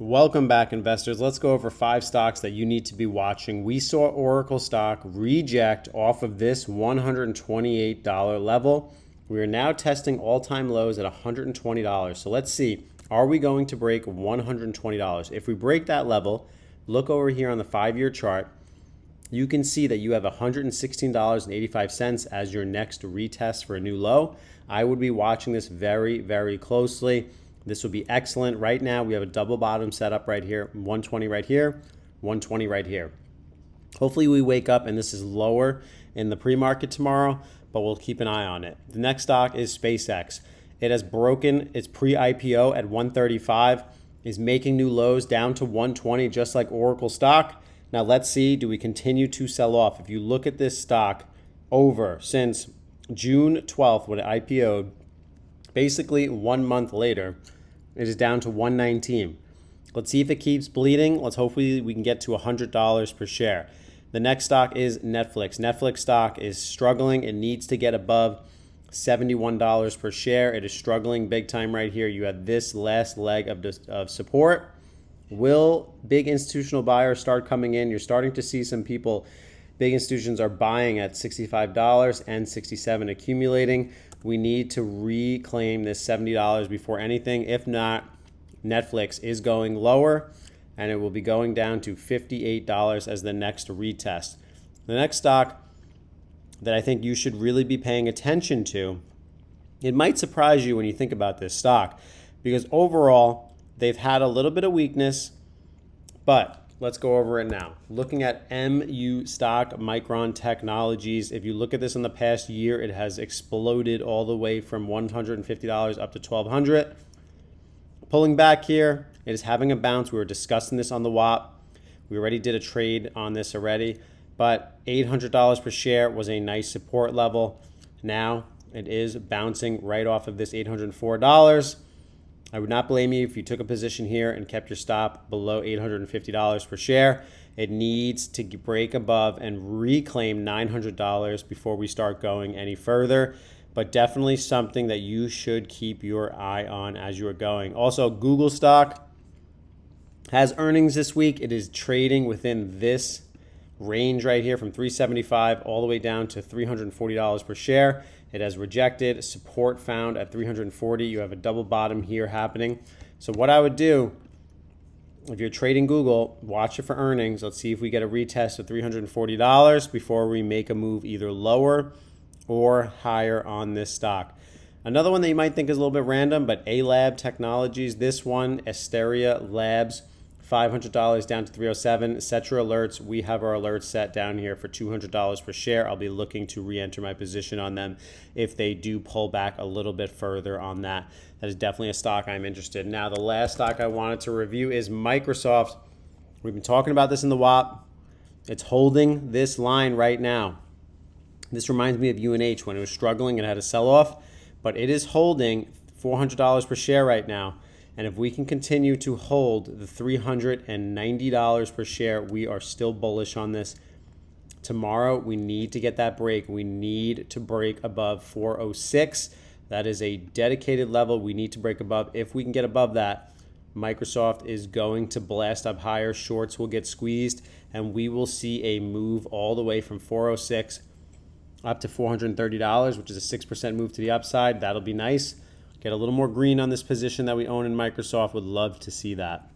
Welcome back, investors. Let's go over 5 stocks that you need to be watching. We saw Oracle stock reject off of this $128 level. We are now testing all-time lows at $120. So let's see, are we going to break $120? If we break that level, look over here on the 5-year chart. You can see that you have $116.85 as your next retest for a new low. I would be watching this very, very closely. This would be excellent. Right now, we have a double bottom set up right here, 120 right here, 120 right here. Hopefully we wake up and this is lower in the pre-market tomorrow, but we'll keep an eye on it. The next stock is SpaceX. It has broken its pre-IPO at 135, is making new lows down to 120, just like Oracle stock. Now let's see, do we continue to sell off? If you look at this stock over since June 12th when it IPO'd, basically 1 month later, it is down to 119. Let's see if it keeps bleeding. Let's hopefully we can get to $100 per share. The next stock is Netflix. Netflix stock is struggling. It needs to get above $71 per share. It is struggling big time right here. You have this last leg of support. Will big institutional buyers start coming in? You're starting to see some people, big institutions are buying at $65 and $67 accumulating. We need to reclaim this $70 before anything. If not, Netflix is going lower and it will be going down to $58 as the next retest. The next stock that I think you should really be paying attention to, it might surprise you when you think about this stock because overall they've had a little bit of weakness, but let's go over it now. Looking at MU stock, Micron Technologies. If you look at this in the past year, it has exploded all the way from $150 up to $1,200. Pulling back here, it is having a bounce. We were discussing this on the WAP. We already did a trade on this already, but $800 per share was a nice support level. Now it is bouncing right off of this $804. I would not blame you if you took a position here and kept your stop below $850 per share. It needs to break above and reclaim $900 before we start going any further, but definitely something that you should keep your eye on as you are going. Also, Google stock has earnings this week. It is trading within this range right here from $375 all the way down to $340 per share. It has rejected support found at $340. You have a double bottom here happening. So what I would do, if you're trading Google, watch it for earnings. Let's see if we get a retest of $340 before we make a move either lower or higher on this stock. Another one that you might think is a little bit random, but A-Lab Technologies, this one, Asteria Labs, $500 down to $307. Set your alerts. We have our alerts set down here for $200 per share. I'll be looking to re-enter my position on them if they do pull back a little bit further on that. That is definitely a stock I'm interested in. Now, the last stock I wanted to review is Microsoft. We've been talking about this in the WAP. It's holding this line right now. This reminds me of UNH when it was struggling and had a sell-off, but it is holding $400 per share right now. And if we can continue to hold the $390 per share, we are still bullish on this. Tomorrow, we need to get that break. We need to break above 406. That is a dedicated level we need to break above. If we can get above that, Microsoft is going to blast up higher. Shorts will get squeezed, and we will see a move all the way from 406 up to $430, which is a 6% move to the upside. That'll be nice. Get a little more green on this position that we own in Microsoft. Would love to see that.